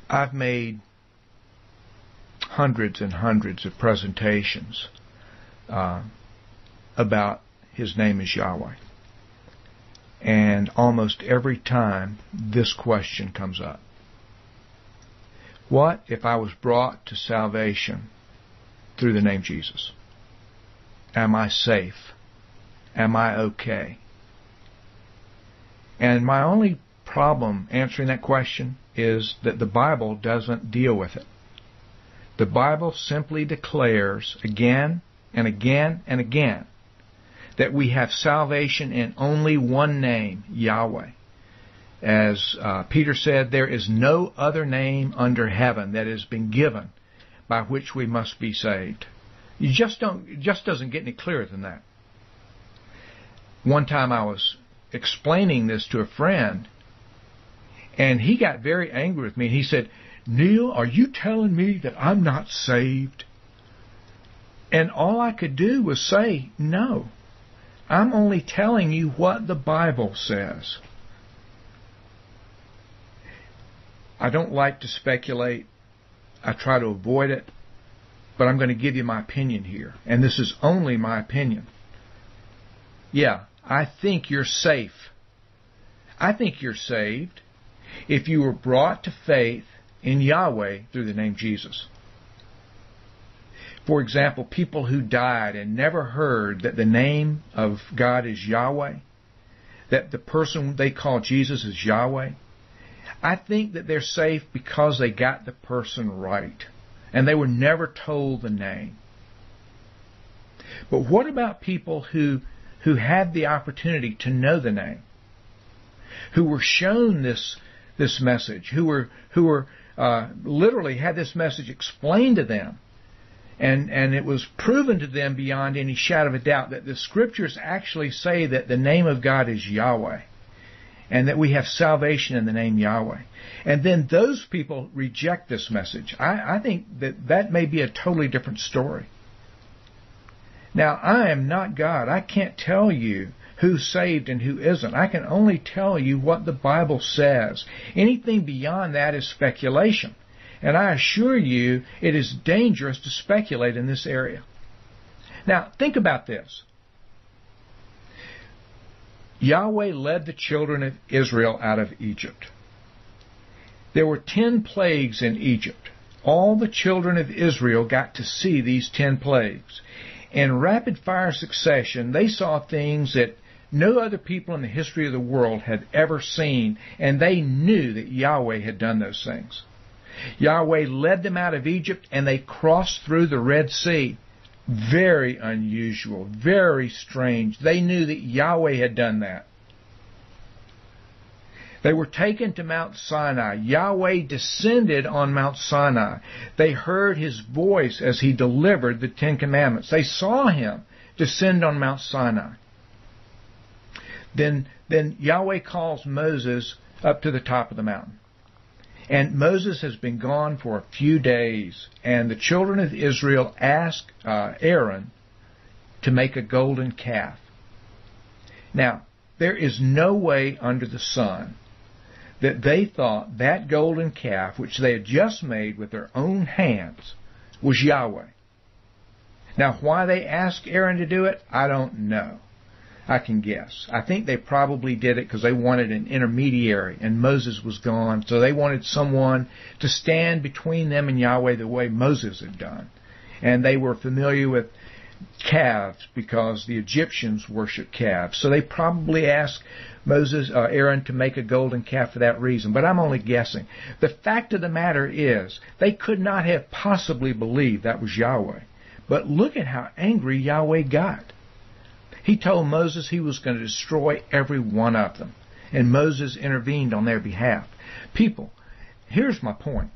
I've made hundreds and hundreds of presentations about His name is Yahweh. And almost every time this question comes up. What if I was brought to salvation through the name Jesus? Am I safe? Am I okay? And my only problem answering that question is that the Bible doesn't deal with it. The Bible simply declares again and again and again that we have salvation in only one name, Yahweh. As Peter said, there is no other name under heaven that has been given by which we must be saved. It just doesn't get any clearer than that. One time I was explaining this to a friend, and he got very angry with me, and he said, "Neil, are you telling me that I'm not saved?" And all I could do was say, no. I'm only telling you what the Bible says. I don't like to speculate. I try to avoid it. But I'm going to give you my opinion here. And this is only my opinion. Yeah, I think you're safe. I think you're saved if you were brought to faith in Yahweh through the name Jesus. For example, people who died and never heard that the name of God is Yahweh, that the person they call Jesus is Yahweh, I think that they're safe because they got the person right, and they were never told the name. But what about people who had the opportunity to know the name, who were shown this message, who were literally had this message explained to them, and it was proven to them beyond any shadow of a doubt that the Scriptures actually say that the name of God is Yahweh, and that we have salvation in the name Yahweh. And then those people reject this message. I think that may be a totally different story. Now, I am not God. I can't tell you who's saved and who isn't. I can only tell you what the Bible says. Anything beyond that is speculation. And I assure you, it is dangerous to speculate in this area. Now, think about this. Yahweh led the children of Israel out of Egypt. There were 10 plagues in Egypt. All the children of Israel got to see these 10 plagues. In rapid-fire succession, they saw things that no other people in the history of the world had ever seen, and they knew that Yahweh had done those things. Yahweh led them out of Egypt, and they crossed through the Red Sea. Very unusual, very strange. They knew that Yahweh had done that. They were taken to Mount Sinai. Yahweh descended on Mount Sinai. They heard His voice as He delivered the 10 Commandments. They saw Him descend on Mount Sinai. Then Yahweh calls Moses up to the top of the mountain. And Moses has been gone for a few days, and the children of Israel ask Aaron to make a golden calf. Now, there is no way under the sun that they thought that golden calf, which they had just made with their own hands, was Yahweh. Now, why they asked Aaron to do it, I don't know. I can guess. I think they probably did it because they wanted an intermediary, and Moses was gone, so they wanted someone to stand between them and Yahweh the way Moses had done. And they were familiar with calves because the Egyptians worshiped calves. So they probably asked Aaron to make a golden calf for that reason. But I'm only guessing. The fact of the matter is, they could not have possibly believed that was Yahweh. But look at how angry Yahweh got. He told Moses he was going to destroy every one of them. And Moses intervened on their behalf. People, here's my point.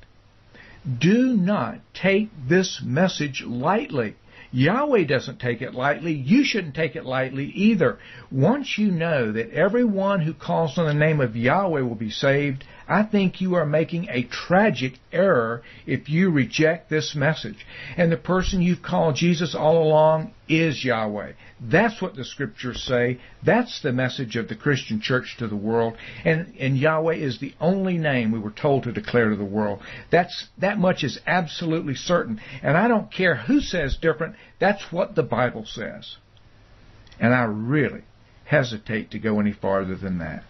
Do not take this message lightly. Yahweh doesn't take it lightly. You shouldn't take it lightly either. Once you know that everyone who calls on the name of Yahweh will be saved, I think you are making a tragic error if you reject this message. And the person you've called Jesus all along is Yahweh. That's what the Scriptures say. That's the message of the Christian church to the world. And Yahweh is the only name we were told to declare to the world. That much is absolutely certain. And I don't care who says different. That's what the Bible says. And I really hesitate to go any farther than that.